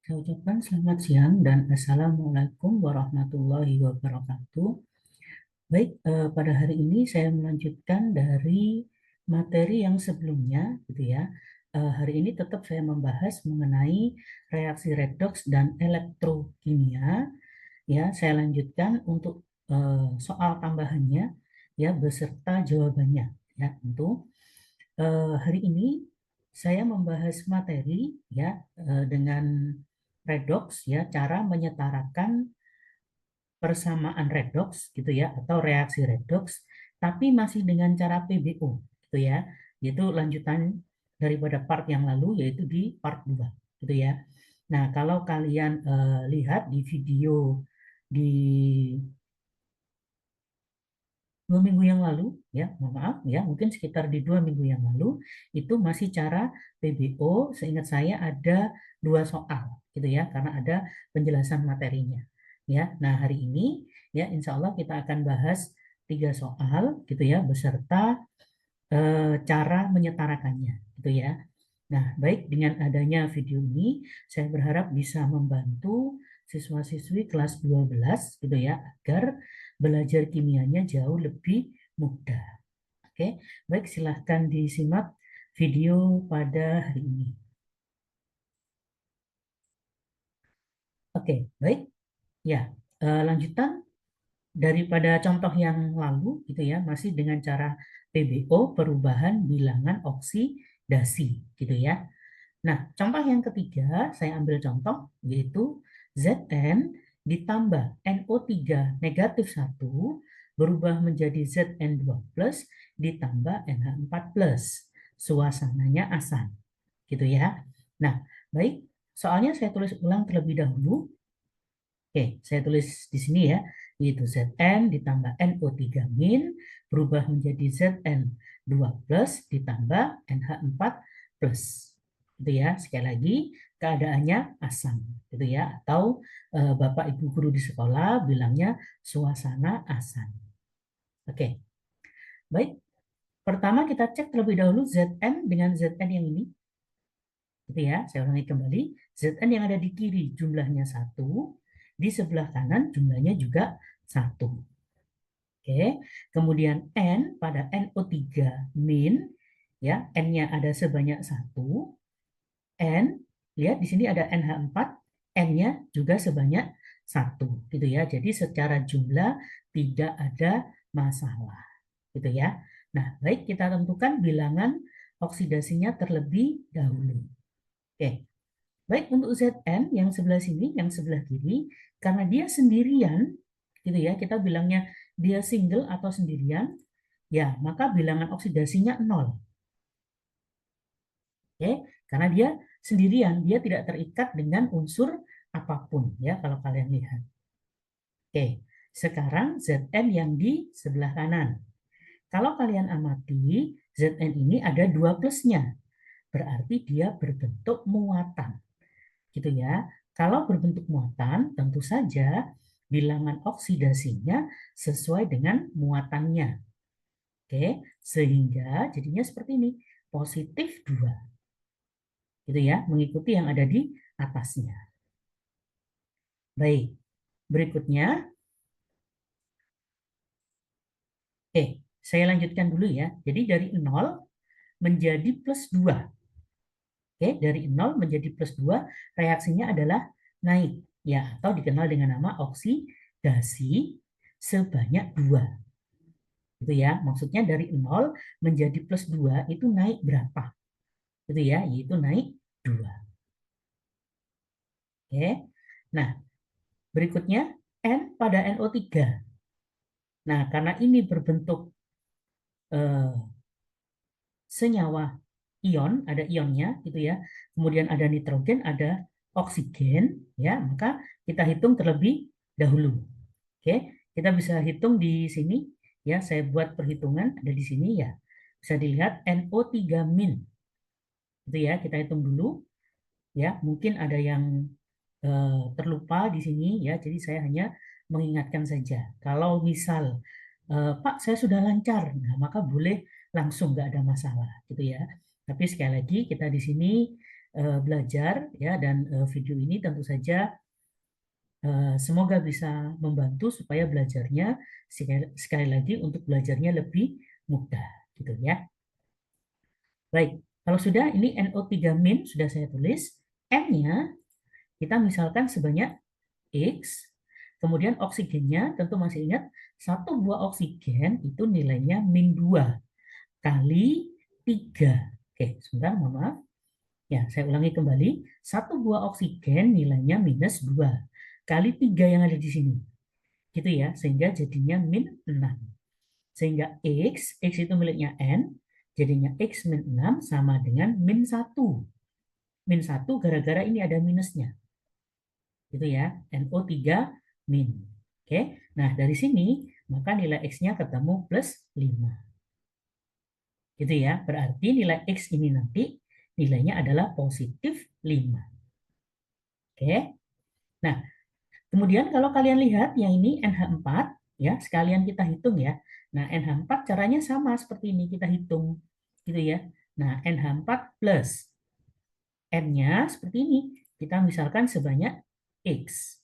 Saya ucapkan selamat siang dan Assalamualaikum warahmatullahi wabarakatuh. Baik, pada hari ini saya melanjutkan dari materi yang sebelumnya, gitu ya. Hari ini tetap saya membahas mengenai reaksi redoks dan elektrokimia. Ya, saya lanjutkan untuk soal tambahannya, ya, beserta jawabannya. Ya, untuk hari ini saya membahas materi, ya, dengan redoks, ya, cara menyetarakan persamaan redoks gitu ya, atau reaksi redoks, tapi masih dengan cara PBO gitu ya, yaitu lanjutan daripada part yang lalu, yaitu di part 2 gitu ya. Nah, kalau kalian lihat di video di 2 minggu yang lalu, ya, mohon maaf ya, mungkin sekitar di 2 minggu yang lalu, itu masih cara PBO, seingat saya ada 2 soal, gitu ya, karena ada penjelasan materinya. Ya, nah hari ini, ya, insya Allah kita akan bahas 3 soal, gitu ya, beserta cara menyetarakannya, gitu ya. Nah, baik, dengan adanya video ini, saya berharap bisa membantu siswa-siswi kelas 12 gitu ya, agar belajar kimianya jauh lebih mudah. Oke, baik, silahkan disimak video pada hari ini. Oke, baik. Ya, lanjutan daripada contoh yang lalu gitu ya, masih dengan cara PBO, perubahan bilangan oksidasi gitu ya. Nah, contoh yang ketiga, saya ambil contoh, yaitu Zn ditambah NO3 negatif 1 berubah menjadi Zn2 plus ditambah NH4 plus. Suasananya asam. Gitu ya. Nah, baik. Soalnya saya tulis ulang terlebih dahulu. Oke, saya tulis di sini ya, yaitu Zn ditambah NO3 min berubah menjadi Zn2 plus ditambah NH4 plus. Gitu ya, sekali lagi keadaannya asam, gitu ya, atau Bapak Ibu guru di sekolah bilangnya suasana asam. Oke, baik. Pertama kita cek terlebih dahulu Zn dengan Zn yang ini. Gitu ya, saya ulangi kembali. Zn yang ada di kiri jumlahnya 1, di sebelah kanan jumlahnya juga 1. Oke, kemudian N pada NO3 min, ya, N-nya ada sebanyak 1. N, lihat di sini ada NH4, N-nya juga sebanyak 1. Gitu ya, jadi secara jumlah tidak ada masalah. Gitu ya. Nah, baik, kita tentukan bilangan oksidasinya terlebih dahulu. Oke, baik, untuk Zn yang sebelah sini, yang sebelah kiri, karena dia sendirian, gitu ya, kita bilangnya dia single atau sendirian, ya, maka bilangan oksidasinya 0. Oke, karena dia sendirian, dia tidak terikat dengan unsur apapun, ya, kalau kalian lihat. Oke, sekarang Zn yang di sebelah kanan. Kalau kalian amati, Zn ini ada 2 plusnya, berarti dia berbentuk muatan. Gitu ya. Kalau berbentuk muatan, tentu saja bilangan oksidasinya sesuai dengan muatannya. Oke, sehingga jadinya seperti ini, positif 2. Gitu ya, mengikuti yang ada di atasnya. Baik, berikutnya. Oke, saya lanjutkan dulu ya. Jadi dari 0 menjadi plus 2. Oke, dari 0 menjadi plus 2, reaksinya adalah naik, ya, atau dikenal dengan nama oksidasi sebanyak 2. Gitu ya, maksudnya dari 0 menjadi plus 2 itu naik berapa? Gitu ya, yaitu naik 2. Oke, nah berikutnya N pada NO3. Nah, karena ini berbentuk senyawa ion, ada ionnya gitu ya. Kemudian ada nitrogen, ada oksigen, ya, maka kita hitung terlebih dahulu. Oke, kita bisa hitung di sini ya, saya buat perhitungan ada di sini ya. Bisa dilihat NO3 min. Itu ya, kita hitung dulu ya. Mungkin ada yang terlupa di sini ya, jadi saya hanya mengingatkan saja. Kalau misal Pak, saya sudah lancar, nah maka boleh langsung, nggak ada masalah gitu ya. Tapi sekali lagi kita di sini belajar ya, dan video ini tentu saja semoga bisa membantu supaya belajarnya sekali lagi untuk belajarnya lebih mudah gitu ya. Baik, kalau sudah ini NO3- sudah saya tulis, N-nya kita misalkan sebanyak X, kemudian oksigennya tentu masih ingat satu buah oksigen itu nilainya -2 kali 3. Oke, sebentar, mohon maaf. Ya, saya ulangi kembali. Satu buah oksigen nilainya -2 kali 3 yang ada di sini. Gitu ya, sehingga jadinya -6. Sehingga X itu miliknya N, jadinya X-6 sama dengan -1. -1 gara-gara ini ada minusnya. Gitu ya, NO3-. Oke, nah dari sini maka nilai X-nya ketemu +5. Gitu ya, berarti nilai X ini nanti nilainya adalah +5. Oke, nah kemudian kalau kalian lihat yang ini NH4, ya sekalian kita hitung ya. Nah NH4 caranya sama seperti ini, kita hitung gitu ya. Nah NH4 plus N-nya seperti ini, kita misalkan sebanyak X.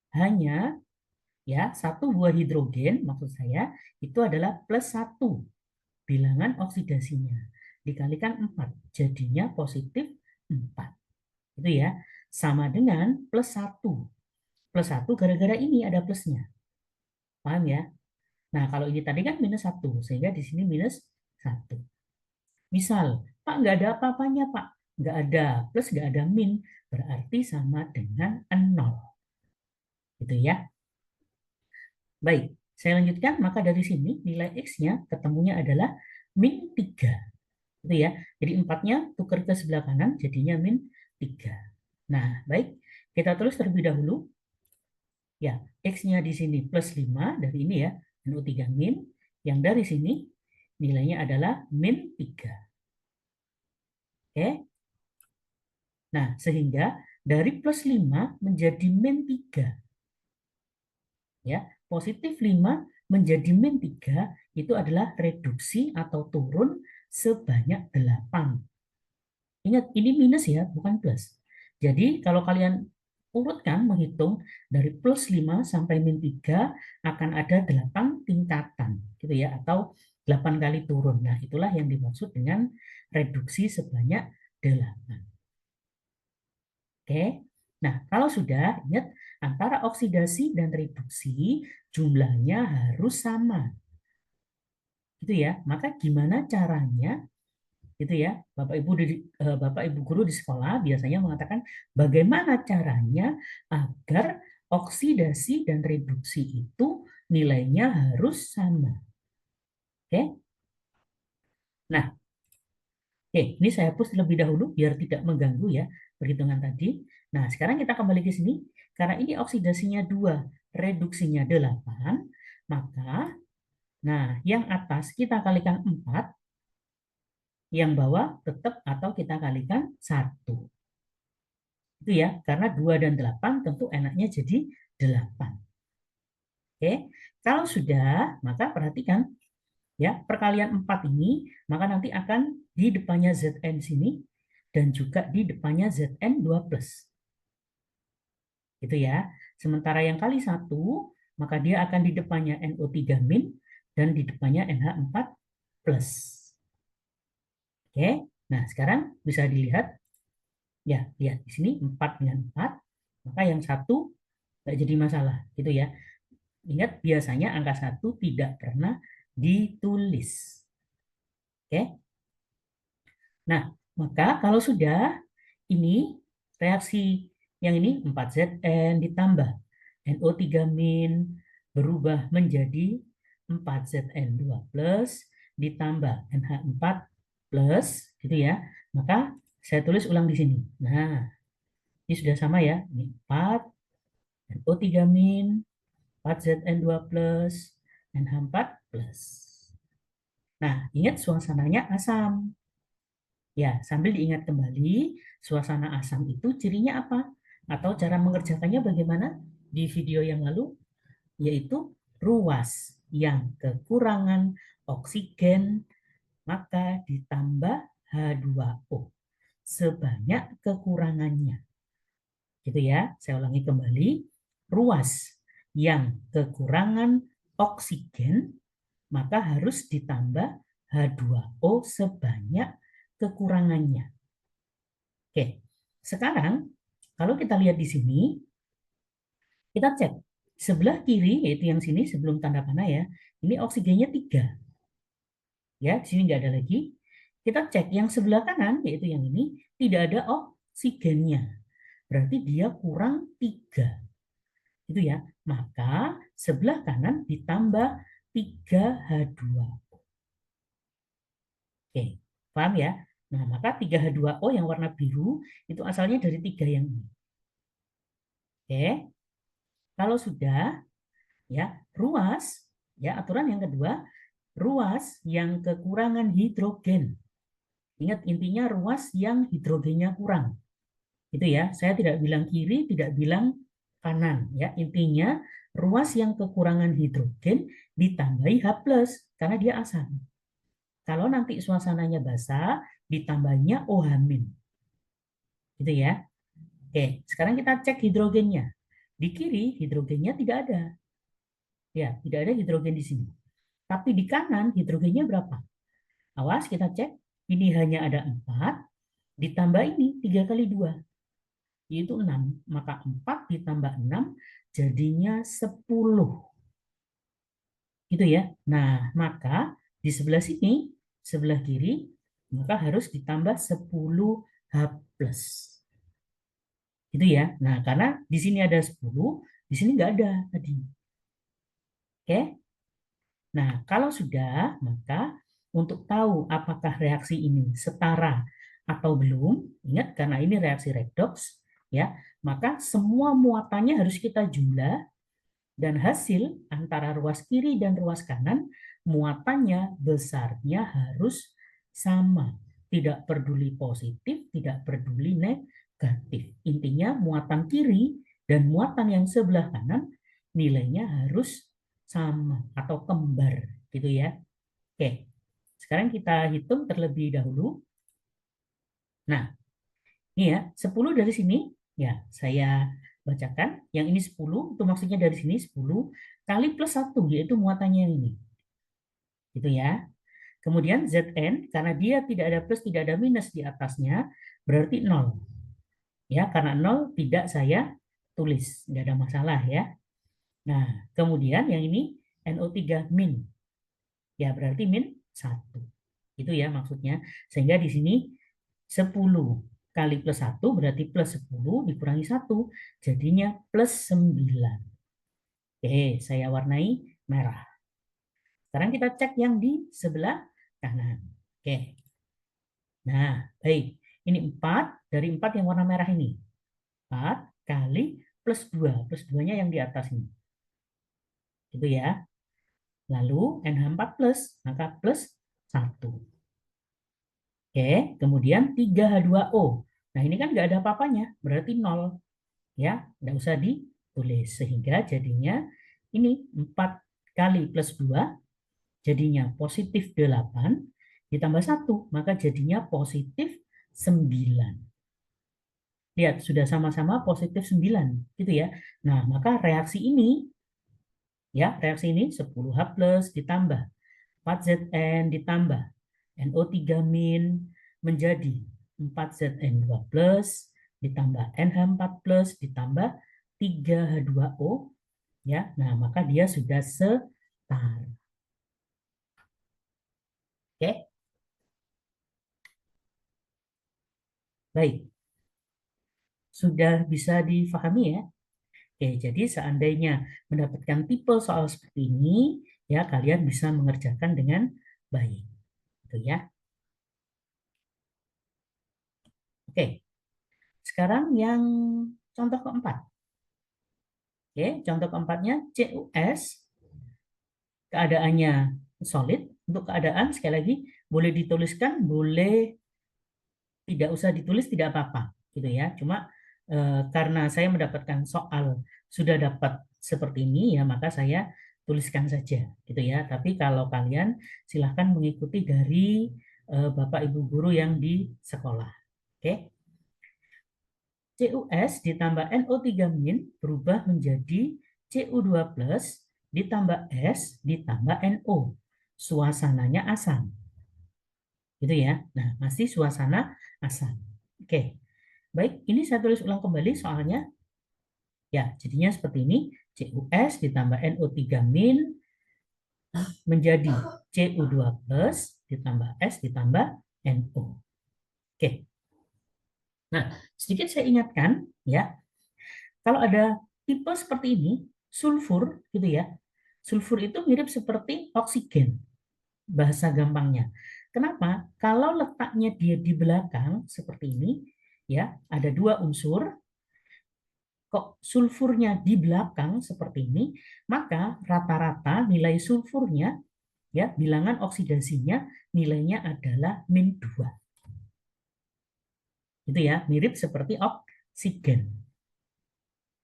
Hanya ya satu buah hidrogen, maksud saya itu adalah +1 bilangan oksidasinya dikalikan 4, jadinya +4. Itu ya, sama dengan +1. +1 gara-gara ini ada plusnya. Paham ya? Nah, kalau ini tadi kan -1, sehingga di sini -1. Misal, Pak nggak ada apa-apanya, Pak. Nggak ada plus, nggak ada min. Berarti sama dengan 0. Gitu ya. Baik, saya lanjutkan. Maka dari sini nilai X-nya ketemunya adalah -3. Gitu ya. Jadi 4-nya tukar ke sebelah kanan, jadinya -3. Nah, baik. Kita terus terlebih dahulu. Ya, X-nya di sini +5 dari ini ya, NO3-. Yang dari sini nilainya adalah -3. Oke. Nah, sehingga dari +5 menjadi -3. Ya, +5 menjadi -3 itu adalah reduksi atau turun sebanyak 8. Ingat, ini minus ya, bukan plus. Jadi, kalau kalian urutkan, menghitung dari +5 sampai -3 akan ada 8 tingkatan, gitu ya, atau 8 kali turun. Nah, itulah yang dimaksud dengan reduksi sebanyak 8. Oke. Nah, kalau sudah, ingat antara oksidasi dan reduksi jumlahnya harus sama. Gitu ya. Maka gimana caranya? Gitu ya. Bapak Ibu guru di sekolah biasanya mengatakan bagaimana caranya agar oksidasi dan reduksi itu nilainya harus sama. Oke. Nah, oke, ini saya hapus terlebih dahulu biar tidak mengganggu ya perhitungan tadi. Nah, sekarang kita kembali ke sini. Karena ini oksidasinya 2, reduksinya 8, maka nah, yang atas kita kalikan 4, yang bawah tetap atau kita kalikan 1. Itu ya, karena 2 dan 8 tentu enaknya jadi 8. Oke, kalau sudah, maka perhatikan ya, perkalian 4 ini, maka nanti akan di depannya Zn sini, dan juga di depannya Zn2+. Gitu ya. Sementara yang kali 1, maka dia akan di depannya NO3- dan di depannya NH4+. Oke, nah sekarang bisa dilihat, ya, lihat di sini 4 dengan 4, maka yang satu nggak jadi masalah, gitu ya. Ingat, biasanya angka 1 tidak pernah ditulis. Oke. Nah, maka kalau sudah, ini reaksi yang ini 4Zn ditambah NO3- berubah menjadi 4Zn2+ ditambah NH4+, gitu ya. Maka saya tulis ulang di sini. Nah, ini sudah sama ya. Ini 4 NO3-, 4Zn2+, NH4+. Nah, ingat suasananya asam. Ya, sambil diingat kembali, suasana asam itu cirinya apa? Atau cara mengerjakannya bagaimana? Di video yang lalu, yaitu ruas yang kekurangan oksigen, maka ditambah H2O. sebanyak kekurangannya. Gitu ya. Saya ulangi kembali. Ruas yang kekurangan oksigen maka harus ditambah H2O sebanyak kekurangannya. Oke. Sekarang kalau kita lihat di sini, kita cek sebelah kiri, yaitu yang sini sebelum tanda panah ya, ini oksigennya 3. Ya, di sini nggak ada lagi. Kita cek yang sebelah kanan, yaitu yang ini, tidak ada oksigennya. Berarti dia kurang 3. Gitu ya. Maka sebelah kanan ditambah 3H2O. Oke, paham ya? Nah, maka 3H2O yang warna biru itu asalnya dari 3 yang ini. Oke. Kalau sudah, ya, ruas, ya, aturan yang kedua, ruas yang kekurangan hidrogen. Ingat intinya ruas yang hidrogennya kurang. Itu ya, saya tidak bilang kiri, tidak bilang kanan ya. Intinya ruas yang kekurangan hidrogen ditambahi H+ karena dia asam. Kalau nanti suasananya basah, ditambahnya OH-. Gitu ya. Oke, sekarang kita cek hidrogennya. Di kiri hidrogennya tidak ada. Ya, tidak ada hidrogen di sini. Tapi di kanan hidrogennya berapa? Awas kita cek. Ini hanya ada 4, ditambah ini 3 kali 2. Yaitu 6. Maka 4 ditambah 6 jadinya 10. Gitu ya. Nah, maka di sebelah sini, sebelah kiri, maka harus ditambah 10H+. Gitu ya. Nah, karena di sini ada 10, di sini nggak ada tadi. Oke? Nah, kalau sudah, maka untuk tahu apakah reaksi ini setara atau belum, ingat karena ini reaksi redoks, ya, maka semua muatannya harus kita jumlah dan hasil antara ruas kiri dan ruas kanan muatannya besarnya harus sama. Tidak peduli positif, tidak peduli negatif. Intinya muatan kiri dan muatan yang sebelah kanan nilainya harus sama atau kembar gitu ya. Oke. Sekarang kita hitung terlebih dahulu. Nah, ini ya, 10 dari sini ya, saya bacakan. Yang ini 10, itu maksudnya dari sini 10 kali plus 1 yaitu muatannya yang ini. Gitu ya. Kemudian Zn karena dia tidak ada plus, tidak ada minus di atasnya, berarti 0. Ya, karena 0 tidak saya tulis, nggak ada masalah ya. Nah, kemudian yang ini NO3 min. Ya, berarti min 1. Itu ya maksudnya. Sehingga di sini 10 kali plus 1 berarti plus 10 dikurangi 1. Jadinya plus 9. Oke, saya warnai merah. Sekarang kita cek yang di sebelah kanan. Oke. Nah, baik. Ini 4 dari 4 yang warna merah ini. 4 kali plus 2. Plus 2-nya yang di atas ini. Gitu ya. Lalu NH4 plus, maka plus 1. Oke, kemudian 3H2O. Nah, ini kan nggak ada apa-apanya, berarti 0. Ya, nggak usah ditulis. Sehingga jadinya ini 4 kali plus 2, jadinya positif 8, ditambah 1, maka jadinya positif 9. Lihat, sudah sama-sama positif 9, gitu ya. Nah, maka reaksi ini, ya, reaksi ini 10H plus ditambah 4Zn ditambah NO3 min menjadi 4Zn2 plus ditambah NH4 plus ditambah 3H2O, ya. Nah, maka dia sudah setara. Oke. Baik. Sudah bisa difahami ya? Oke, jadi seandainya mendapatkan tipe soal seperti ini, ya kalian bisa mengerjakan dengan baik. Gitu ya. Oke. Sekarang yang contoh keempat. Oke, contoh keempatnya CuS keadaannya solid. Untuk keadaan sekali lagi boleh dituliskan, boleh tidak usah ditulis tidak apa-apa gitu ya. Cuma karena saya mendapatkan soal sudah dapat seperti ini ya maka saya tuliskan saja gitu ya. Tapi kalau kalian silahkan mengikuti dari Bapak Ibu guru yang di sekolah. Oke. CuS ditambah NO3- berubah menjadi Cu2 plus ditambah S ditambah NO. Suasananya asam. Gitu ya. Nah, masih suasana asam. Oke. Baik, ini saya tulis ulang kembali soalnya. Ya, jadinya seperti ini. CuS ditambah NO3- menjadi Cu2 plus ditambah S ditambah NO. Oke. Nah, sedikit saya ingatkan ya, kalau ada tipe seperti ini, sulfur gitu ya. Sulfur itu mirip seperti oksigen, bahasa gampangnya. Kenapa? Kalau letaknya dia di belakang seperti ini, ya, ada dua unsur, kok sulfurnya di belakang seperti ini, maka rata-rata nilai sulfurnya, ya, bilangan oksidasinya nilainya adalah -2. Itu ya, mirip seperti oksigen.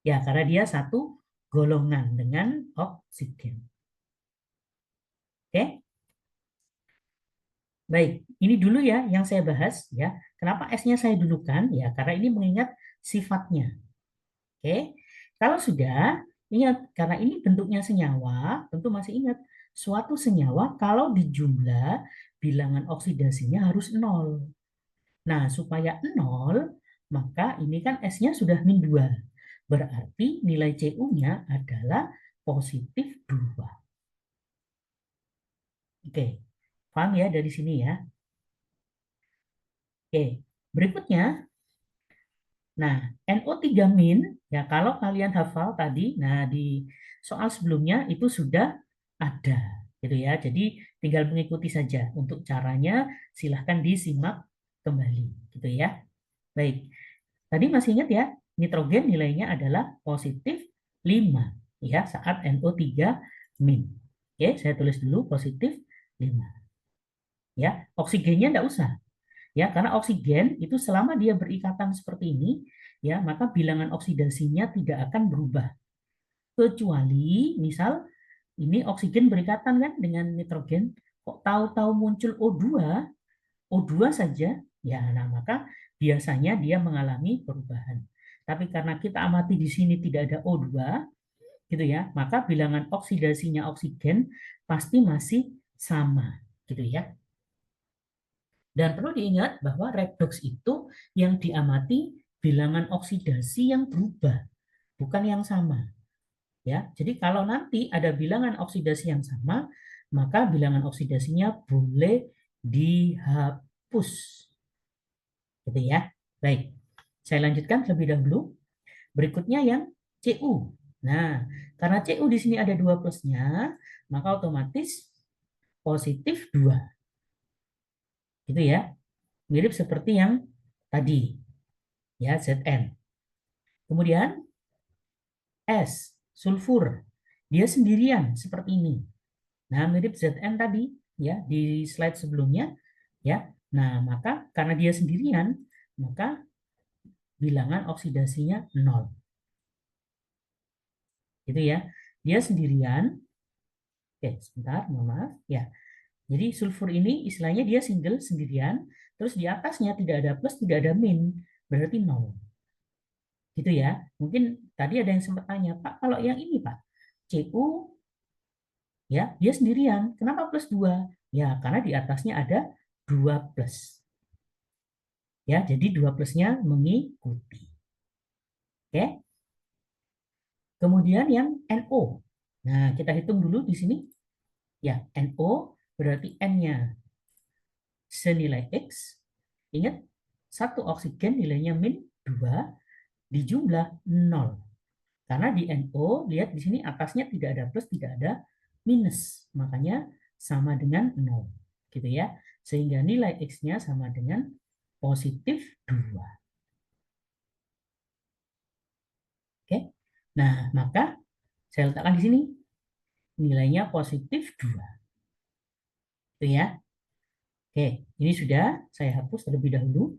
Ya, karena dia satu golongan dengan oksigen. Oke? Baik, ini dulu ya yang saya bahas ya. Kenapa S-nya saya dulukan? Ya, karena ini mengingat sifatnya. Oke. Kalau sudah, ingat karena ini bentuknya senyawa, tentu masih ingat suatu senyawa kalau dijumlah bilangan oksidasinya harus 0. Nah, supaya 0, maka ini kan S-nya sudah -2. Berarti nilai Cu-nya adalah positif 2. Oke, paham ya dari sini ya? Oke, berikutnya, nah NO3- ya kalau kalian hafal tadi, nah di soal sebelumnya itu sudah ada, gitu ya. Jadi tinggal mengikuti saja. Untuk caranya silahkan disimak kembali, gitu ya. Baik, tadi masih ingat ya, nitrogen nilainya adalah positif 5 ya saat NO3-. Oke, saya tulis dulu positif 5. Ya, oksigennya enggak usah. Ya, karena oksigen itu selama dia berikatan seperti ini, ya, maka bilangan oksidasinya tidak akan berubah. Kecuali misal ini oksigen berikatan kan dengan nitrogen, kok tahu-tahu muncul O2, O2 saja, ya, nah maka biasanya dia mengalami perubahan. Tapi karena kita amati di sini tidak ada O2, gitu ya, maka bilangan oksidasinya oksigen pasti masih sama, gitu ya. Dan perlu diingat bahwa redoks itu yang diamati bilangan oksidasi yang berubah, bukan yang sama. Ya, jadi kalau nanti ada bilangan oksidasi yang sama, maka bilangan oksidasinya boleh dihapus. Gitu ya. Baik. Saya lanjutkan terlebih dahulu. Berikutnya yang Cu. Nah, karena Cu di sini ada 2 plusnya, maka otomatis positif 2. Gitu ya. Mirip seperti yang tadi. Ya, Zn. Kemudian S, sulfur. Dia sendirian seperti ini. Nah, mirip Zn tadi ya di slide sebelumnya ya. Nah, maka karena dia sendirian, maka bilangan oksidasinya 0. Gitu ya. Dia sendirian. Oke, sebentar, mohon maaf. Ya. Jadi sulfur ini istilahnya dia single sendirian, terus di atasnya tidak ada plus, tidak ada min, berarti 0. Gitu ya. Mungkin tadi ada yang sempat tanya, Pak, kalau yang ini, Pak, Cu ya, dia sendirian. Kenapa plus 2? Ya, karena di atasnya ada 2 plus. Ya, jadi 2 plusnya mengikuti. Oke. Kemudian yang NO. Nah, kita hitung dulu di sini. Ya, NO berarti N-nya senilai X. Ingat, satu oksigen nilainya -2 dijumlah 0. Karena di NO, lihat di sini atasnya tidak ada plus, tidak ada minus. Makanya sama dengan 0. Gitu ya. Sehingga nilai X-nya sama dengan positif 2. Oke. Nah, maka saya letakkan di sini. Nilainya positif 2. Itu ya. Oke, ini sudah saya hapus terlebih dahulu.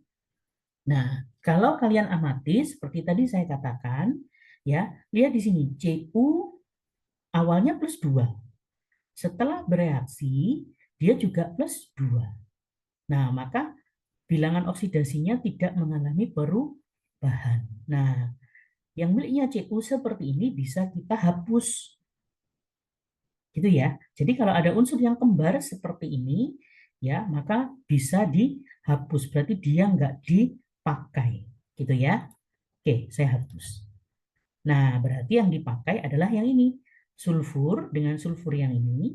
Nah, kalau kalian amati seperti tadi saya katakan, ya, lihat di sini Cu awalnya plus 2. Setelah bereaksi, dia juga plus 2. Nah, maka bilangan oksidasinya tidak mengalami perubahan. Nah, yang miliknya Cu seperti ini bisa kita hapus. Gitu ya. Jadi kalau ada unsur yang kembar seperti ini, ya maka bisa dihapus. Berarti dia nggak dipakai. Gitu ya. Oke, saya hapus. Nah, berarti yang dipakai adalah yang ini. Sulfur dengan sulfur yang ini.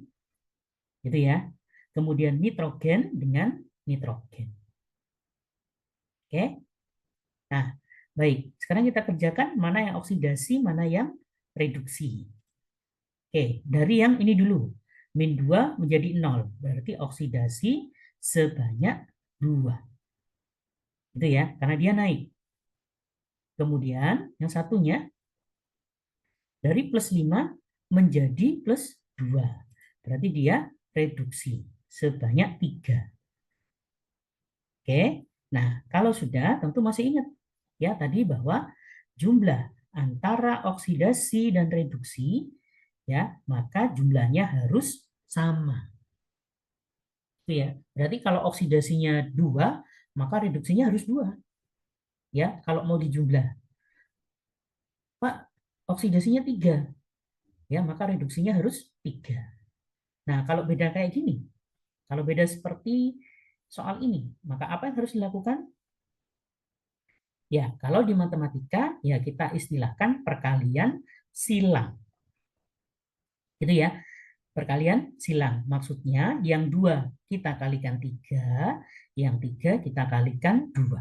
Gitu ya. Kemudian nitrogen dengan nitrogen. Oke. Nah, baik. Sekarang kita kerjakan mana yang oksidasi, mana yang reduksi. Oke, dari yang ini dulu. Min 2 menjadi 0. Berarti oksidasi sebanyak 2. Itu ya, karena dia naik. Kemudian yang satunya dari plus 5 menjadi plus 2. Berarti dia reduksi sebanyak 3. Oke, nah kalau sudah tentu masih ingat ya tadi bahwa jumlah antara oksidasi dan reduksi ya maka jumlahnya harus sama. Itu ya. Berarti kalau oksidasinya 2 maka reduksinya harus 2. Ya, kalau mau dijumlah. Pak, oksidasinya 3. Ya, maka reduksinya harus 3. Nah, kalau beda kayak gini, kalau beda seperti soal ini, maka apa yang harus dilakukan? Ya, kalau di matematika, ya kita istilahkan perkalian silang. Gitu ya, perkalian silang. Maksudnya yang 2 kita kalikan 3, yang 3 kita kalikan 2.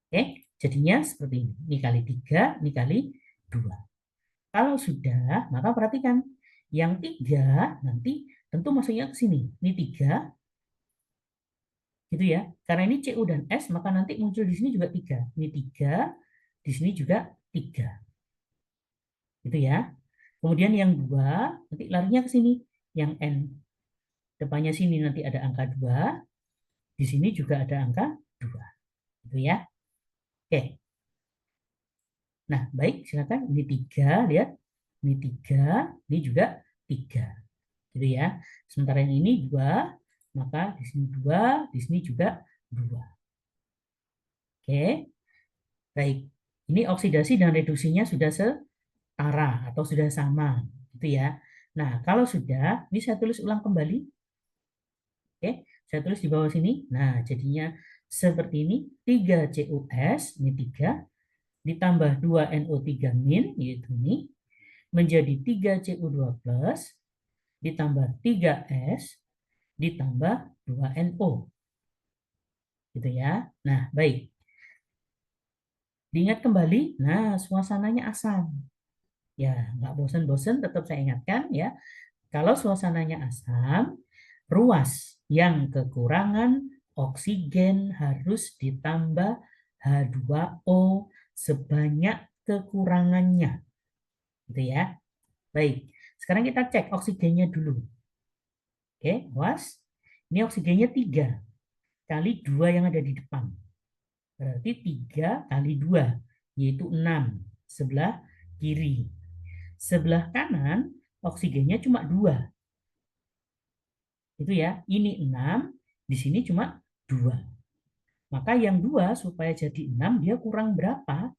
Oke, jadinya seperti ini. Ini kali 3, ini kali 2. Kalau sudah, maka perhatikan. Yang 3 nanti tentu masuknya ke sini. Ini 3, gitu ya. Karena ini Cu dan S, maka nanti muncul di sini juga 3. Ini 3, di sini juga 3. Gitu ya. Kemudian yang 2, nanti larinya ke sini. Yang N. Depannya sini nanti ada angka 2. Di sini juga ada angka 2. Gitu ya. Oke. Nah, baik, silakan. Ini 3, lihat. Ini 3, ini juga 3. Gitu ya. Sementara yang ini 2, maka di sini 2, di sini juga 2. Oke. Baik. Ini oksidasi dan reduksinya sudah setara atau sudah sama, gitu ya. Nah, kalau sudah, ini saya tulis ulang kembali. Oke, saya tulis di bawah sini. Nah, jadinya seperti ini, 3 CuS, ini 3, ditambah 2 NO3 min, yaitu ini, menjadi 3 Cu2 plus, ditambah 3S, ditambah 2 NO. Gitu ya. Nah, baik. Diingat kembali, nah suasananya asam. Ya, nggak bosan-bosan, tetap saya ingatkan ya. Kalau suasananya asam, ruas yang kekurangan oksigen harus ditambah H2O sebanyak kekurangannya. Gitu ya. Baik, sekarang kita cek oksigennya dulu. Oke, awas. Ini oksigennya 3 kali 2 yang ada di depan. Berarti 3 kali 2, yaitu 6. Sebelah kiri. Sebelah kanan, oksigennya cuma 2. Itu ya, ini 6, di sini cuma 2. Maka yang 2 supaya jadi 6, dia kurang berapa?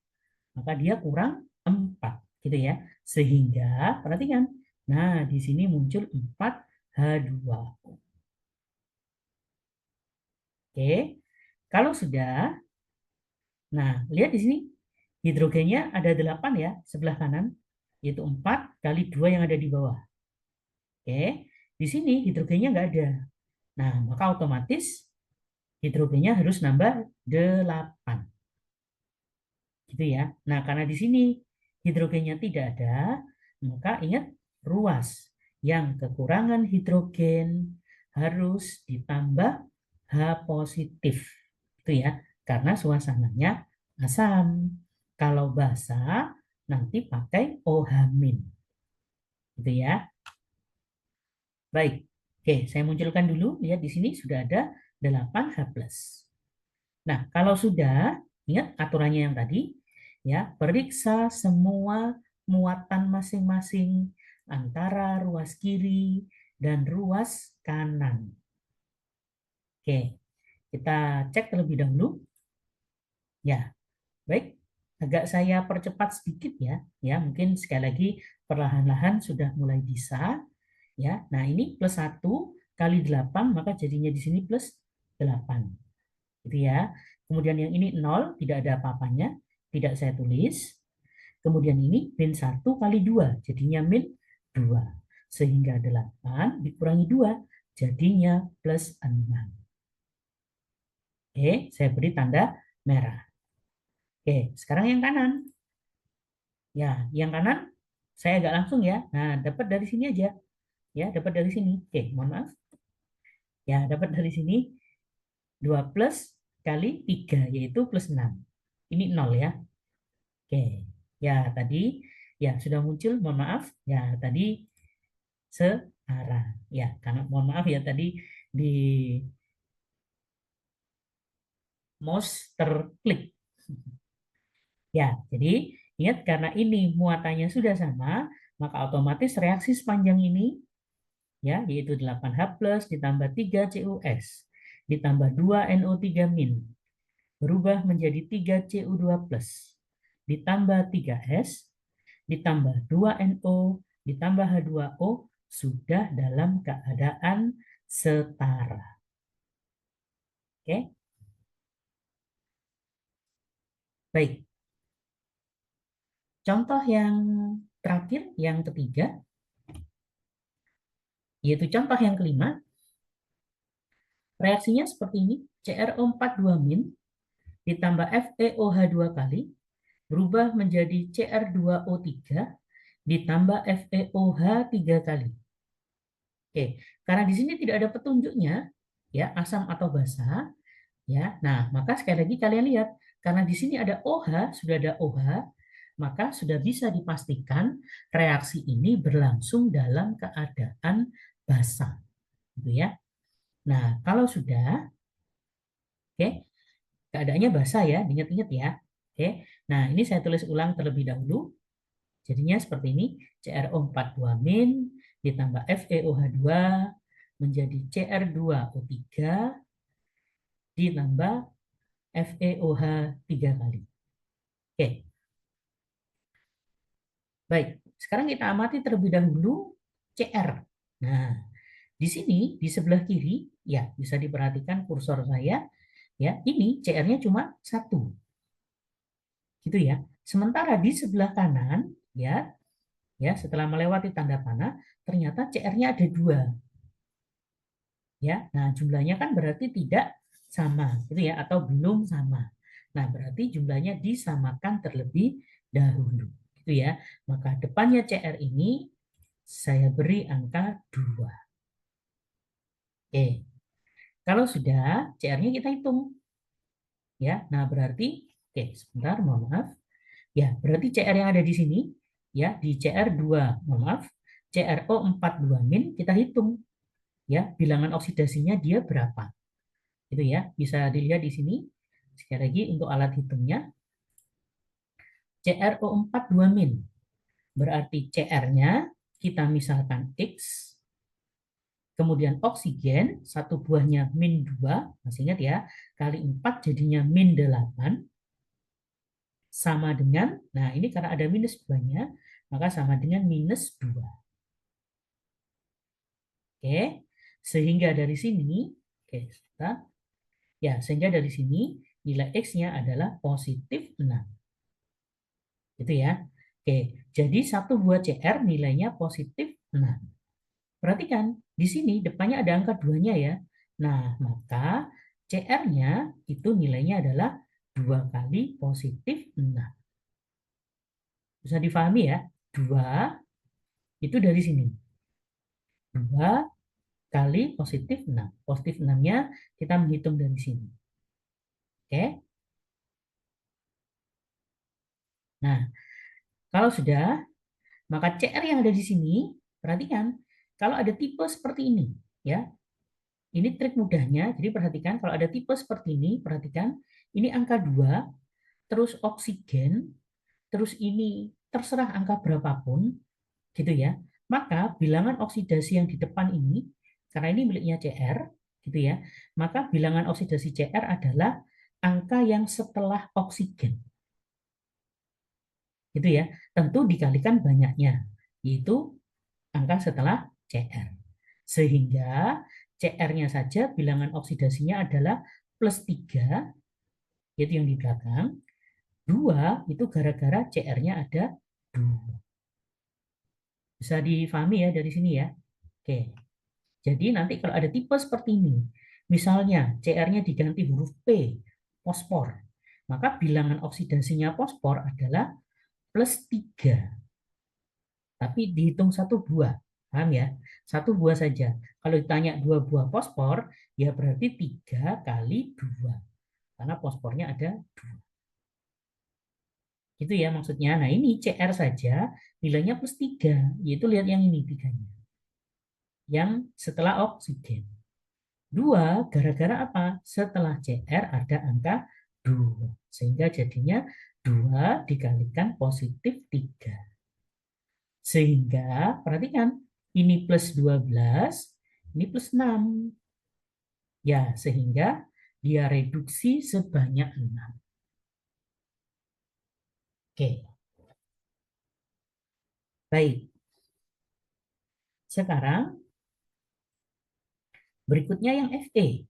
Maka dia kurang 4. Gitu ya. Sehingga, perhatikan, nah di sini muncul 4 H2O. Oke, kalau sudah, nah lihat di sini, hidrogennya ada 8 ya, sebelah kanan, yaitu 4 kali 2 yang ada di bawah. Oke, di sini hidrogennya nggak ada. Nah, maka otomatis hidrogennya harus nambah 8. Gitu ya. Nah, karena di sini hidrogennya tidak ada, maka ingat ruas yang kekurangan hidrogen harus ditambah H positif. Itu ya, karena suasananya asam. Kalau basa nanti pakai OH-. Gitu ya. Baik. Oke, saya munculkan dulu. Lihat di sini sudah ada 8H+. Nah, kalau sudah, ingat aturannya yang tadi, ya, periksa semua muatan masing-masing antara ruas kiri dan ruas kanan. Oke. Kita cek terlebih dahulu. Ya, baik. Agak saya percepat sedikit ya. Ya, mungkin sekali lagi perlahan-lahan sudah mulai bisa. Ya, nah ini plus 1 kali 8, maka jadinya di sini plus 8. Gitu ya. Kemudian yang ini 0, tidak ada apa-apanya. Tidak saya tulis. Kemudian ini min 1 kali 2, jadinya min 2. Sehingga 8 dikurangi 2, jadinya plus 6. Oke, saya beri tanda merah. Oke, sekarang yang kanan. Ya, yang kanan saya agak langsung ya. Nah, dapat dari sini aja. Ya, dapat dari sini. Oke, mohon maaf. Ya, dapat dari sini 2 plus kali 3, yaitu plus 6. Ini 0 ya. Oke. Ya, tadi ya sudah muncul, mohon maaf. Ya, tadi searah. Ya, karena mohon maaf ya tadi di mouse terklik. Ya, jadi ingat karena ini muatannya sudah sama, maka otomatis reaksi sepanjang ini ya yaitu 8H plus ditambah 3CuS ditambah 2NO3- berubah menjadi 3Cu2 plus ditambah 3S ditambah 2NO ditambah H2O sudah dalam keadaan setara. Oke? Baik. Contoh yang terakhir, yang ketiga, yaitu contoh yang kelima. Reaksinya seperti ini, CrO42- ditambah FeOH2 kali, berubah menjadi Cr2O3 ditambah FeOH3 kali. Oke, karena di sini tidak ada petunjuknya, ya asam atau basa, ya. Nah, maka sekali lagi kalian lihat, karena di sini ada OH, sudah ada OH, maka sudah bisa dipastikan reaksi ini berlangsung dalam keadaan basa, gitu ya. Nah, kalau sudah, oke, keadaannya basah ya, ingat-ingat ya. Oke, nah ini saya tulis ulang terlebih dahulu. Jadinya seperti ini, CrO42- ditambah FeOH2 menjadi Cr2O3 ditambah FeOH3 kali. Oke, baik. Sekarang kita amati terlebih dahulu Cr. Nah, di sini di sebelah kiri, ya bisa diperhatikan kursor saya, ya ini Cr-nya cuma 1. Gitu ya. Sementara di sebelah kanan, ya setelah melewati tanda panah, ternyata CR-nya ada 2. Ya, nah jumlahnya kan berarti tidak sama, gitu ya, atau belum sama. Nah, berarti jumlahnya disamakan terlebih dahulu, gitu ya. Maka depannya CR ini saya beri angka 2. Oke. Kalau sudah, CR-nya kita hitung. Ya, nah berarti oke, sebentar, mohon maaf. Ya, berarti CR yang ada di sini, ya, di CR2, mohon maaf, CrO42- kita hitung, ya, bilangan oksidasinya dia berapa. Itu ya, bisa dilihat di sini. Sekali lagi untuk alat hitungnya, CrO42- berarti CR-nya kita misalkan X, kemudian oksigen, satu buahnya -2, masih ingat ya, kali 4 jadinya -8, sama dengan, nah ini karena ada minus 2-nya, maka sama dengan -2. Oke, sehingga dari sini, oke, sebentar. Ya, sehingga dari sini nilai X-nya adalah positif 6. Itu ya. Oke, jadi satu buah CR nilainya positif 6. Perhatikan, di sini depannya ada angka 2-nya ya. Nah, maka CR-nya itu nilainya adalah 2 kali positif 6. Bisa difahami ya? 2 itu dari sini. 2 kali positif 6. Positif 6-nya kita menghitung dari sini. Oke. Nah, kalau sudah, maka CR yang ada di sini, perhatikan, kalau ada tipe seperti ini, ya, ini trik mudahnya, jadi perhatikan, kalau ada tipe seperti ini, perhatikan, ini angka 2, terus oksigen, terus ini terserah angka berapapun, gitu ya, maka bilangan oksidasi yang di depan ini, karena ini miliknya CR, gitu ya. Maka bilangan oksidasi Cr adalah angka yang setelah oksigen. Gitu ya. Tentu dikalikan banyaknya, yaitu angka setelah Cr. Sehingga Cr-nya saja bilangan oksidasinya adalah +3, yaitu yang di belakang. 2 itu gara-gara Cr-nya ada 2. Bisa difahami ya dari sini ya. Oke. Jadi nanti kalau ada tipe seperti ini, misalnya Cr-nya diganti huruf P, fosfor, maka bilangan oksidasinya fosfor adalah +3. Tapi dihitung 1 buah. Paham ya? 1 buah saja. Kalau ditanya 2 buah fosfor, ya berarti 3 kali 2. Karena fosfornya ada 2. Itu ya maksudnya. Nah ini Cr saja nilainya +3. Yaitu lihat yang ini 3-nya. Yang setelah oksigen. 2 gara-gara apa? Setelah Cr ada angka 2. Sehingga jadinya 2 dikalikan positif 3. Sehingga perhatikan, ini +12, ini +6. Ya, sehingga dia reduksi sebanyak 6. Oke. Baik. Sekarang berikutnya yang Fe.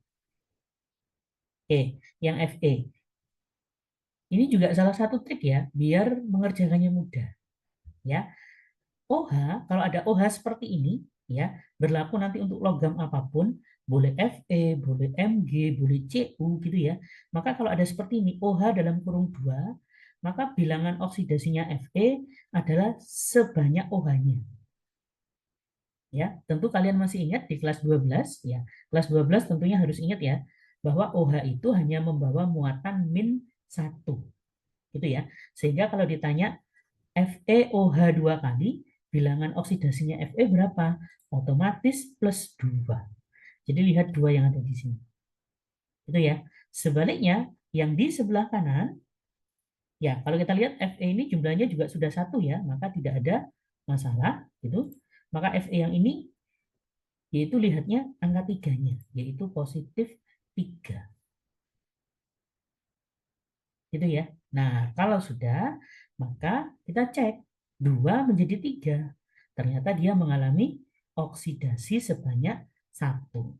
Oke, yang Fe. Ini juga salah satu trik ya, biar mengerjakannya mudah. Ya, OH, kalau ada OH seperti ini, ya berlaku nanti untuk logam apapun, boleh Fe, boleh Mg, boleh Cu gitu ya. Maka kalau ada seperti ini, OH dalam kurung 2, maka bilangan oksidasinya Fe adalah sebanyak OH-nya. Ya, tentu kalian masih ingat di kelas 12 ya. Kelas 12 tentunya harus ingat ya bahwa OH itu hanya membawa muatan -1. Gitu ya. Sehingga kalau ditanya FeOH 2 kali, bilangan oksidasinya Fe berapa? Otomatis +2. Jadi lihat 2 yang ada di sini. Itu ya. Sebaliknya, yang di sebelah kanan, ya kalau kita lihat Fe ini jumlahnya juga sudah 1 ya, maka tidak ada masalah. Gitu. Maka Fe yang ini, yaitu lihatnya angka 3-nya, yaitu positif 3. Gitu ya. Nah, kalau sudah, maka kita cek 2 menjadi 3. Ternyata dia mengalami oksidasi sebanyak 1.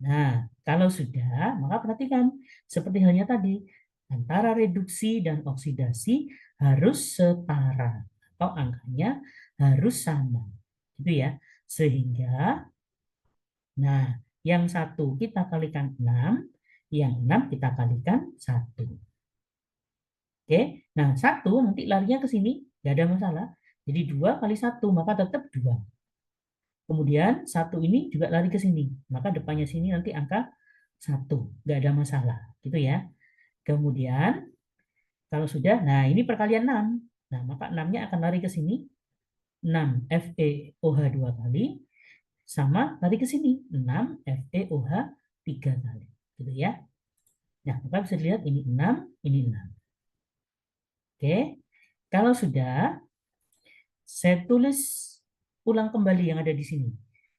Nah, kalau sudah, maka perhatikan. Seperti halnya tadi, antara reduksi dan oksidasi harus setara. Atau angkanya harus sama. Gitu ya. Sehingga, nah, yang 1 kita kalikan 6, yang 6 kita kalikan 1. Oke, nah 1 nanti larinya ke sini, nggak ada masalah. Jadi 2 kali 1, maka tetap 2. Kemudian 1 ini juga lari ke sini, maka depannya sini nanti angka 1, nggak ada masalah. Gitu ya. Kemudian, kalau sudah, nah ini perkalian 6. Nah, maka 6-nya akan lari ke sini, 6 FeOH 2 kali, sama lari ke sini, 6 FeOH 3 kali. Gitu ya. Nah, maka bisa dilihat ini 6, ini 6. Oke, kalau sudah, saya tulis ulang kembali yang ada di sini.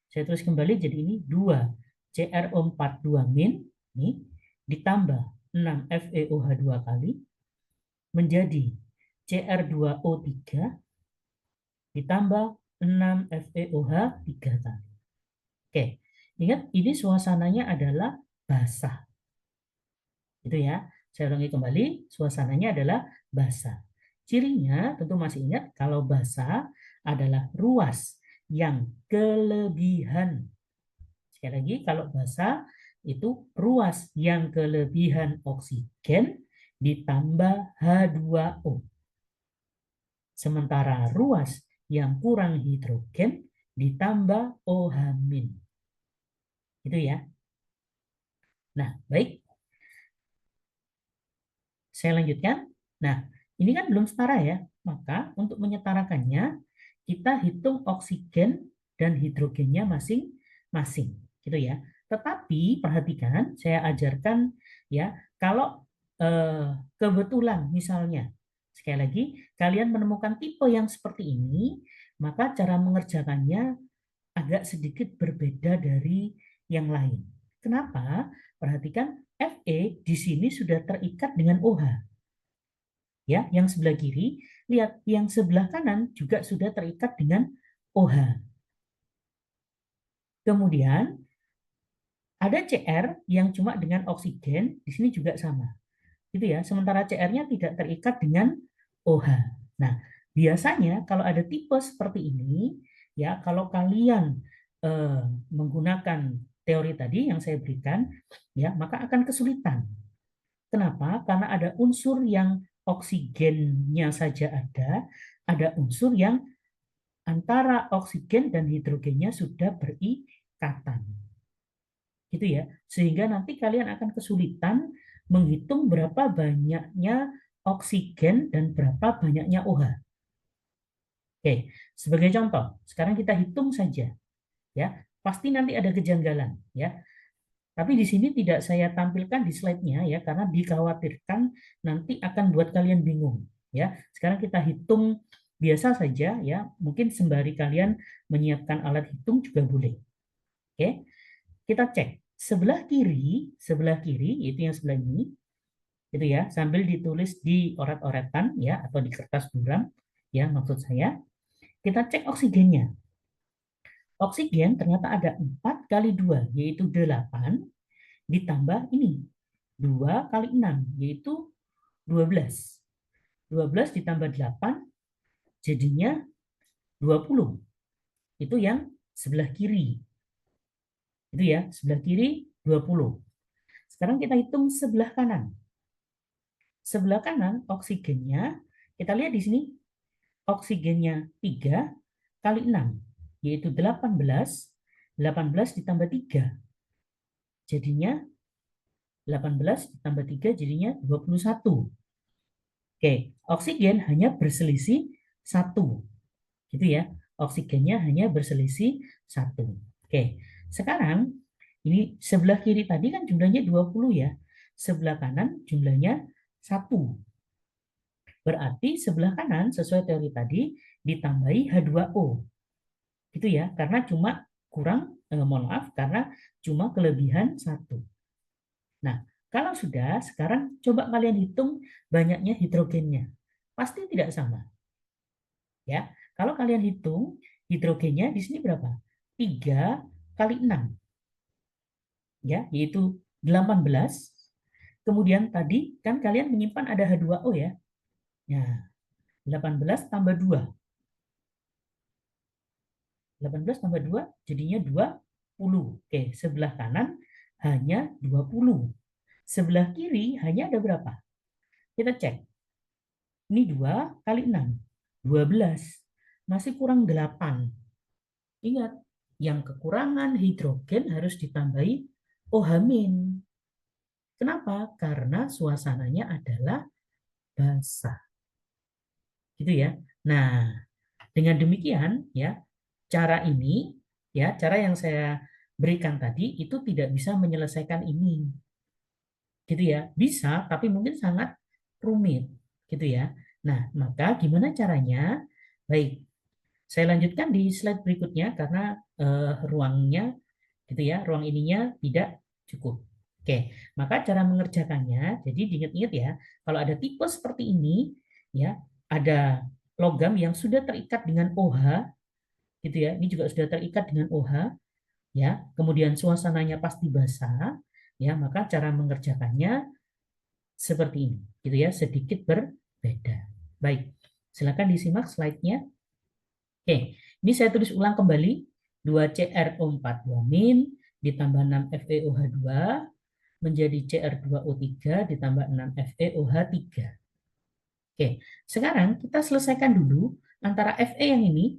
Saya tulis kembali jadi ini 2 CrO42- ini ditambah 6 FeOH 2 kali menjadi Cr2O3 ditambah 6 FeOH 3 kali. Oke, ingat ini suasananya adalah basah. Itu ya. Saya ulangi kembali, suasananya adalah basah. Cirinya tentu masih ingat kalau basah adalah ruas yang kelebihan. Sekali lagi, kalau basah itu ruas yang kelebihan oksigen ditambah H2O. Sementara ruas yang kurang hidrogen ditambah OH-. Itu ya. Nah, baik. Saya lanjutkan. Nah, ini kan belum setara ya. Maka untuk menyetarakannya, kita hitung oksigen dan hidrogennya masing-masing. Gitu ya. Tetapi perhatikan, saya ajarkan ya, kalau kebetulan misalnya, sekali lagi, kalian menemukan tipe yang seperti ini, maka cara mengerjakannya agak sedikit berbeda dari yang lain. Kenapa? Perhatikan Fe di sini sudah terikat dengan OH. Ya, yang sebelah kiri, lihat yang sebelah kanan juga sudah terikat dengan OH. Kemudian ada Cr yang cuma dengan oksigen, di sini juga sama. Gitu ya. Sementara Cr-nya tidak terikat dengan OH. Nah, biasanya kalau ada tipe seperti ini, ya kalau kalian menggunakan teori tadi yang saya berikan, ya maka akan kesulitan. Kenapa? Karena ada unsur yang oksigennya saja ada unsur yang antara oksigen dan hidrogennya sudah berikatan. Gitu ya. Sehingga nanti kalian akan kesulitan menghitung berapa banyaknya oksigen dan berapa banyaknya OH. Oke, sebagai contoh, sekarang kita hitung saja ya. Pasti nanti ada kejanggalan ya. Tapi di sini tidak saya tampilkan di slide-nya ya karena dikhawatirkan nanti akan buat kalian bingung ya. Sekarang kita hitung biasa saja ya. Mungkin sembari kalian menyiapkan alat hitung juga boleh. Oke. Kita cek sebelah kiri yaitu yang sebelah ini gitu ya, sambil ditulis di oret-oretan ya atau di kertas buram ya maksud saya. Kita cek oksigennya. Oksigen ternyata ada 4 kali 2 yaitu 8 ditambah ini 2 kali 6 yaitu 12. 12 ditambah 8 jadinya 20. Itu yang sebelah kiri. Itu ya, sebelah kiri 20. Sekarang kita hitung sebelah kanan. Sebelah kanan oksigennya, kita lihat di sini, oksigennya 3 kali 6, yaitu 18. 18 ditambah 3, jadinya 18 ditambah 3 jadinya 21. Oke, oksigen hanya berselisih 1. Gitu ya, oksigennya hanya berselisih 1. Oke, sekarang ini sebelah kiri tadi kan jumlahnya 20 ya. Sebelah kanan jumlahnya 1. Berarti sebelah kanan sesuai teori tadi ditambahi H2O. Gitu ya, karena cuma kurang, mohon maaf, karena cuma kelebihan 1. Nah, kalau sudah, sekarang coba kalian hitung banyaknya hidrogennya. Pasti tidak sama. Ya, kalau kalian hitung hidrogennya di sini berapa? 3 kali 6. Ya, yaitu 18. Kemudian tadi kan kalian menyimpan ada H2O ya. Nah, 18 tambah 2. 18 tambah 2 jadinya 20. Oke, sebelah kanan hanya 20. Sebelah kiri hanya ada berapa? Kita cek. Ini 2 kali 6. 12. Masih kurang 8. Ingat, yang kekurangan hidrogen harus ditambahi OH-. Kenapa? Karena suasananya adalah basah. Gitu ya. Nah, dengan demikian ya, cara ini ya, cara yang saya berikan tadi itu tidak bisa menyelesaikan ini. Gitu ya. Bisa, tapi mungkin sangat rumit, gitu ya. Nah, maka gimana caranya? Baik, saya lanjutkan di slide berikutnya karena ruangnya gitu ya, ruang ininya tidak cukup. Oke, maka cara mengerjakannya, jadi diingat-ingat ya, kalau ada tipe seperti ini, ya, ada logam yang sudah terikat dengan OH, gitu ya, ini juga sudah terikat dengan OH, ya, kemudian suasananya pasti basah, ya, maka cara mengerjakannya seperti ini, gitu ya, sedikit berbeda. Baik, silakan disimak slide-nya. Oke, ini saya tulis ulang kembali. 2CrO4 2- ditambah 6 FeOH2 menjadi Cr2O3 ditambah 6 FeOH3. Oke, sekarang kita selesaikan dulu antara Fe yang ini,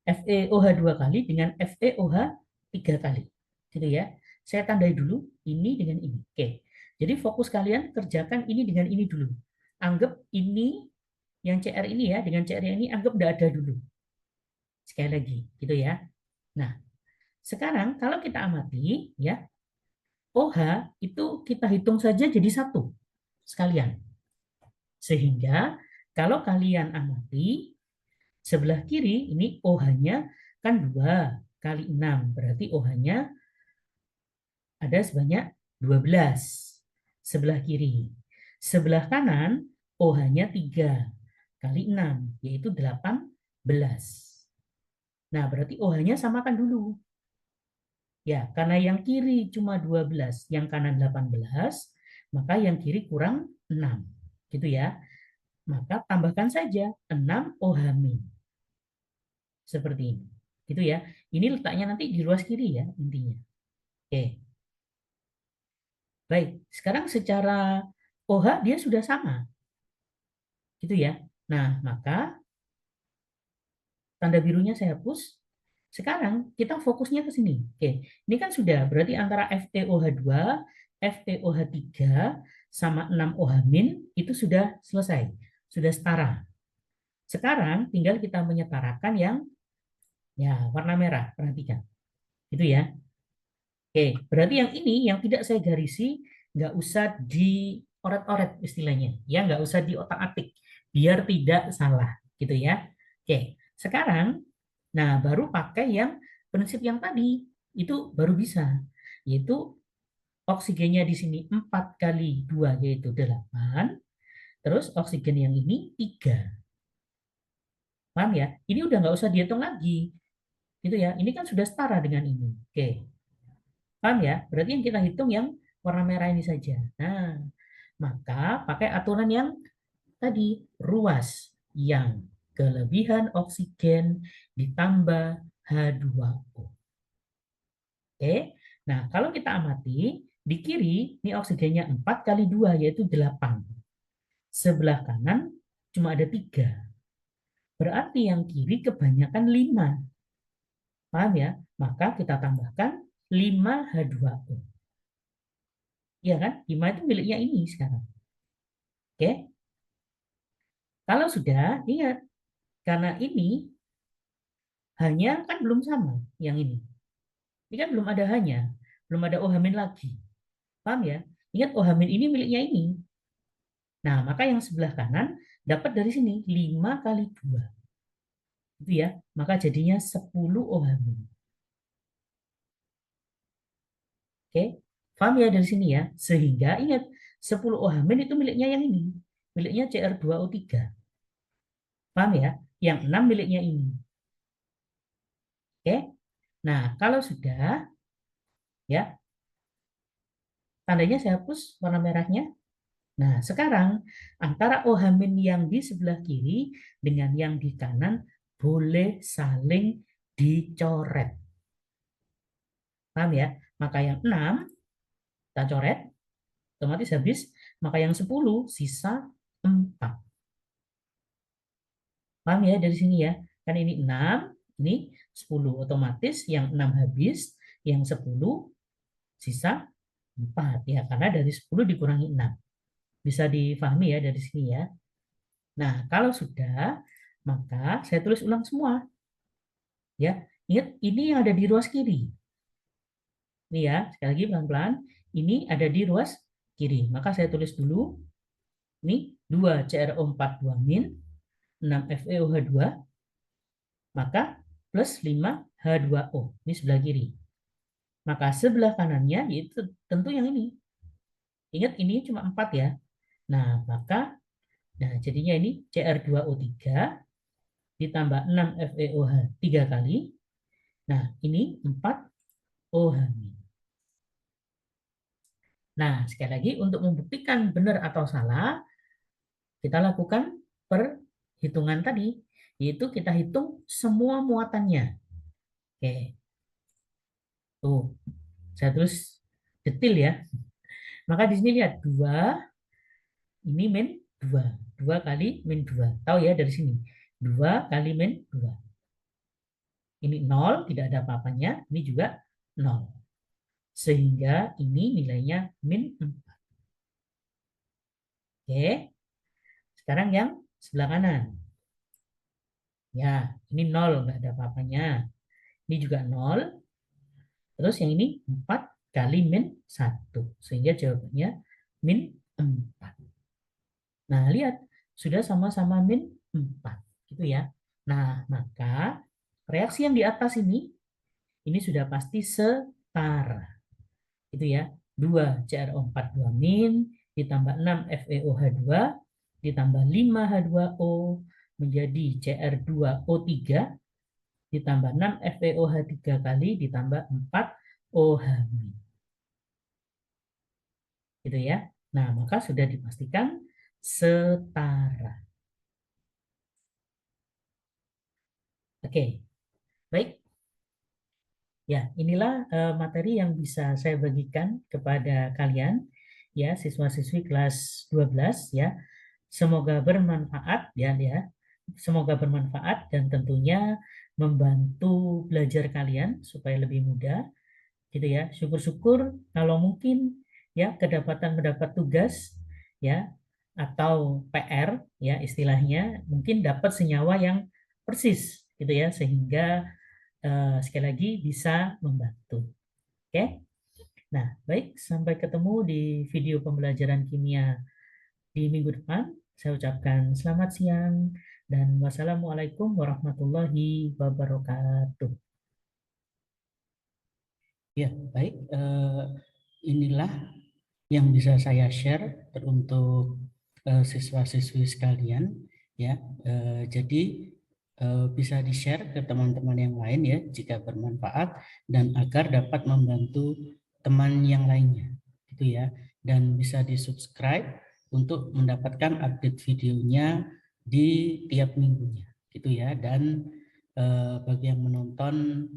FeOH2 kali dengan FeOH 3 kali. Gitu ya. Saya tandai dulu ini dengan ini. Oke. Jadi fokus kalian kerjakan ini dengan ini dulu. Anggap ini yang Cr ini ya dengan Cr yang ini anggap tidak ada dulu. Sekali lagi, gitu ya. Nah, sekarang kalau kita amati ya, OH itu kita hitung saja jadi 1 sekalian. Sehingga kalau kalian amati sebelah kiri ini OH-nya kan 2 kali 6, berarti OH-nya ada sebanyak 12 sebelah kiri. Sebelah kanan OH-nya 3 kali 6, yaitu 18. Nah, berarti OH-nya samakan dulu. Ya, karena yang kiri cuma 12, yang kanan 18, maka yang kiri kurang 6. Gitu ya. Maka tambahkan saja 6 OH-. Seperti ini. Gitu ya. Ini letaknya nanti di ruas kiri ya, intinya. Oke. Baik, sekarang secara OH dia sudah sama. Gitu ya. Nah, maka tanda birunya saya hapus. Sekarang kita fokusnya ke sini. Oke, ini kan sudah berarti antara FeOH2, FeOH3 sama 6OH- itu sudah selesai. Sudah setara. Sekarang tinggal kita menyetarakan yang ya warna merah, perhatikan. Itu ya. Oke, berarti yang ini yang tidak saya garisi nggak usah dioret-oret istilahnya, ya nggak usah diotak-atik biar tidak salah, gitu ya. Oke, sekarang, nah baru pakai yang prinsip yang tadi itu baru bisa, yaitu oksigennya di sini 4 kali 2 yaitu 8, terus oksigen yang ini 3. Paham ya? Ini udah nggak usah dihitung lagi, gitu ya. Ini kan sudah setara dengan ini. Oke. Paham ya? Berarti yang kita hitung yang warna merah ini saja. Nah, maka pakai aturan yang tadi, ruas yang kelebihan oksigen ditambah H2O. Oke. Nah, kalau kita amati, di kiri ini oksigennya 4 kali 2 yaitu 8. Sebelah kanan cuma ada 3. Berarti yang kiri kebanyakan 5. Paham ya? Maka kita tambahkan 5H2O. Iya kan? 5 itu miliknya ini sekarang. Oke. Kalau sudah, ingat. Karena ini hanya kan belum sama yang ini. Ini kan belum ada hanya. Belum ada OH- lagi. Paham ya? Ingat OH- ini miliknya ini. Nah, maka yang sebelah kanan dapat dari sini 5 kali 2. Itu ya. Maka jadinya 10 OH-. Oke. Paham ya dari sini ya? Sehingga ingat 10 OH- itu miliknya yang ini. Miliknya Cr2O3. Paham ya? Yang 6 miliknya ini. Oke. Nah, kalau sudah ya, tandanya saya hapus warna merahnya. Nah, sekarang antara OH- yang di sebelah kiri dengan yang di kanan boleh saling dicoret. Paham ya? Maka yang 6 kita coret, otomatis habis. Maka yang 10 sisa 4. Paham ya dari sini ya? Kan ini 6, ini 10. Otomatis yang 6 habis, yang 10 sisa 4. Ya, karena dari 10 dikurangi 6. Bisa difahami ya dari sini ya. Nah, kalau sudah, maka saya tulis ulang semua. Ya, ingat ini yang ada di ruas kiri. Ini ya, sekali lagi pelan-pelan. Ini ada di ruas kiri. Maka saya tulis dulu. Ini 2 CrO4 2-, 6 FeOH2, maka plus 5 H2O. Ini sebelah kiri. Maka sebelah kanannya yaitu tentu yang ini. Ingat ini cuma 4 ya. Nah, maka jadinya ini Cr2O3 ditambah 6 FeOH 3 kali. Nah, ini 4 OH-. Nah, sekali lagi untuk membuktikan benar atau salah, kita lakukan perhitungan tadi, yaitu kita hitung semua muatannya. Oke, tuh, saya tulis detail ya. Maka di sini lihat 2, ini min 2. 2 kali min 2. Tahu ya dari sini. 2 kali min 2. Ini 0, tidak ada apa-apanya. Ini juga 0. Sehingga ini nilainya min 4. Oke, sekarang yang sebelah kanan. Ya, ini 0, nggak ada apa-apanya. Ini juga 0. Terus yang ini 4 kali min 1. Sehingga jawabannya min 4. Nah, lihat. Sudah sama-sama min 4. Gitu ya. Nah, maka reaksi yang di atas ini sudah pasti setara. itu ya, 2 CrO4 2- ditambah 6 FeOH2 ditambah 5 H2O menjadi Cr2O3 ditambah 6 FeOH3 kali ditambah 4 OH-. Gitu ya. Nah, maka sudah dipastikan setara. Oke, baik. Ya, inilah materi yang bisa saya bagikan kepada kalian, ya, siswa-siswi kelas 12 ya. Semoga bermanfaat ya. Semoga bermanfaat dan tentunya membantu belajar kalian supaya lebih mudah gitu ya. Syukur-syukur kalau mungkin ya kedapatan mendapat tugas ya atau PR ya istilahnya mungkin dapat senyawa yang persis gitu ya sehingga sekali lagi bisa membantu. Oke. Nah, baik sampai ketemu di video pembelajaran kimia di minggu depan. Saya ucapkan selamat siang dan wassalamualaikum warahmatullahi wabarakatuh. Ya, baik. Inilah yang bisa saya share untuk siswa-siswi sekalian. Ya, jadi bisa di-share ke teman-teman yang lain ya jika bermanfaat dan agar dapat membantu teman yang lainnya, gitu ya. Dan bisa di-subscribe untuk mendapatkan update videonya di tiap minggunya, gitu ya. Dan bagi yang menonton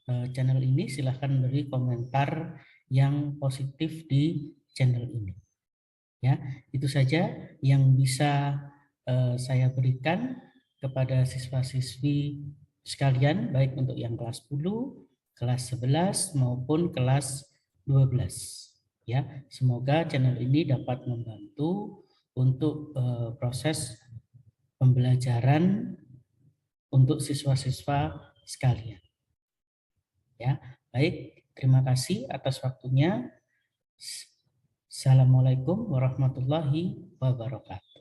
channel ini silahkan beri komentar yang positif di channel ini. Ya, itu saja yang bisa saya berikan kepada siswa-siswi sekalian baik untuk yang kelas 10, kelas 11 maupun kelas 12. Ya, semoga channel ini dapat membantu untuk proses pembelajaran untuk siswa-siswa sekalian. Ya, baik. Terima kasih atas waktunya. Assalamualaikum warahmatullahi wabarakatuh.